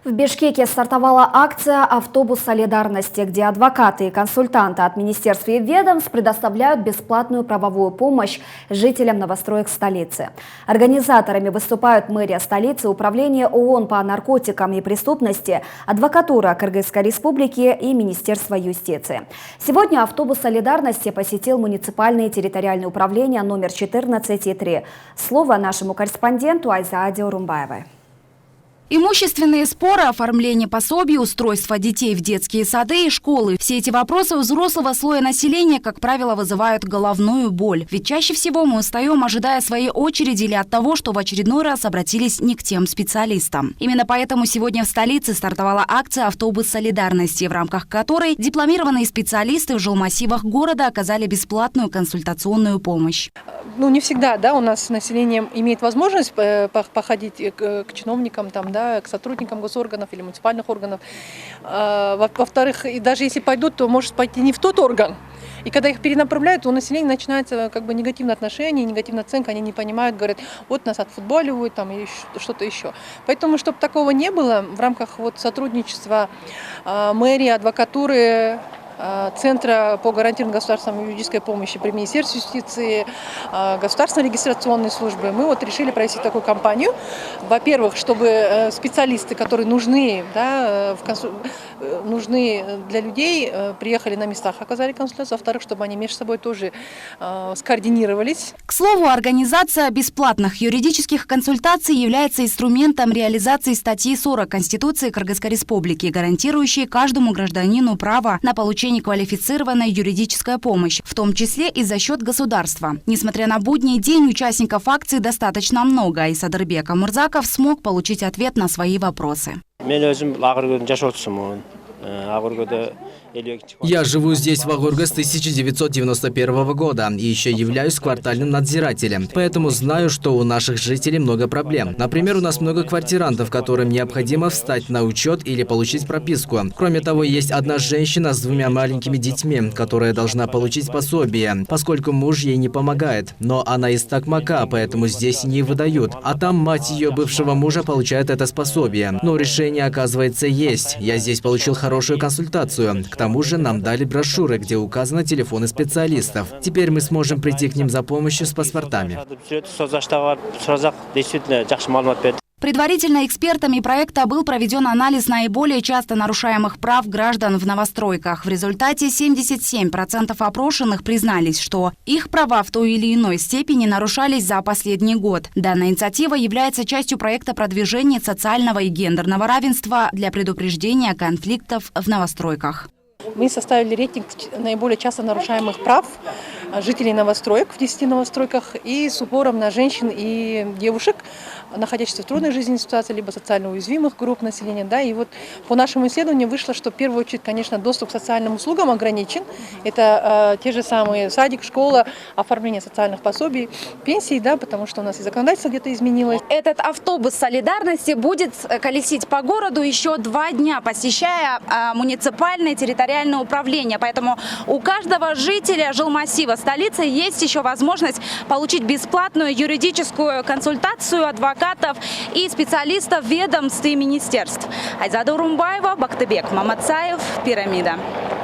В Бишкеке стартовала акция «Автобус солидарности», где адвокаты и консультанты от министерств и ведомств предоставляют бесплатную правовую помощь жителям новостроек столицы. Организаторами выступают мэрия столицы, Управление ООН по наркотикам и преступности, адвокатура Кыргызской республики и Министерство юстиции. Сегодня автобус солидарности посетил муниципальные территориальные управления номер 14 и 3. Слово нашему корреспонденту Айзааде Урумбаевой. Имущественные споры, оформление пособий, устройство детей в детские сады и школы – все эти вопросы у взрослого слоя населения, как правило, вызывают головную боль. Ведь чаще всего мы устаем, ожидая своей очереди или от того, что в очередной раз обратились не к тем специалистам. Именно поэтому сегодня в столице стартовала акция «Автобус солидарности», в рамках которой дипломированные специалисты в жилмассивах города оказали бесплатную консультационную помощь. Не всегда, у нас население имеет возможность походить к чиновникам, к сотрудникам госорганов или муниципальных органов. Во-вторых, и даже если пойдут, то может пойти не в тот орган. И когда их перенаправляют, у населения начинается негативное отношение, негативная оценка, они не понимают, говорят, вот нас отфутболивают или что-то еще. Поэтому, чтобы такого не было, в рамках сотрудничества мэрии, адвокатуры, Центра по гарантированной государственной юридической помощи при Министерстве юстиции, государственной регистрационной службы, мы решили провести такую кампанию. Во-первых, чтобы специалисты, которые нужны для людей, приехали на местах, оказали консультацию. Во-вторых, чтобы они между собой тоже скоординировались. К слову, организация бесплатных юридических консультаций является инструментом реализации статьи 40 Конституции Кыргызской республики, гарантирующей каждому гражданину право на получение квалифицированной юридической помощи, в том числе и за счет государства. Несмотря на будний день, участников акции достаточно много, и Садырбек Амурзаков смог получить ответ на свои вопросы. Я живу здесь в Агурге с 1991 года и еще являюсь квартальным надзирателем, поэтому знаю, что у наших жителей много проблем. Например, у нас много квартирантов, которым необходимо встать на учет или получить прописку. Кроме того, есть одна женщина с 2 маленькими детьми, которая должна получить пособие, поскольку муж ей не помогает. Но она из Такмака, поэтому здесь не выдают. А там мать ее бывшего мужа получает это пособие. Но решение, оказывается, есть. Я здесь получил хорошую консультацию. К тому же нам дали брошюры, где указаны телефоны специалистов. Теперь мы сможем прийти к ним за помощью с паспортами. Предварительно экспертами проекта был проведен анализ наиболее часто нарушаемых прав граждан в новостройках. В результате 77% опрошенных признались, что их права в той или иной степени нарушались за последний год. Данная инициатива является частью проекта продвижения социального и гендерного равенства для предупреждения конфликтов в новостройках. Мы составили рейтинг наиболее часто нарушаемых прав жителей новостроек в 10 новостройках и с упором на женщин и девушек, находящихся в трудной жизненной ситуации, либо социально уязвимых групп населения. И по нашему исследованию вышло, что в первую очередь, конечно, доступ к социальным услугам ограничен. Это те же самые садик, школа, оформление социальных пособий, пенсий, потому что у нас и законодательство где-то изменилось. Этот автобус солидарности будет колесить по городу еще 2 дня, посещая муниципальное территориальное управление. Поэтому у каждого жителя жилмассива столицы есть еще возможность получить бесплатную юридическую консультацию адвокатов и специалистов ведомств и министерств. Айзада Урумбаева, Бактыбек Маматсаев, Пирамида.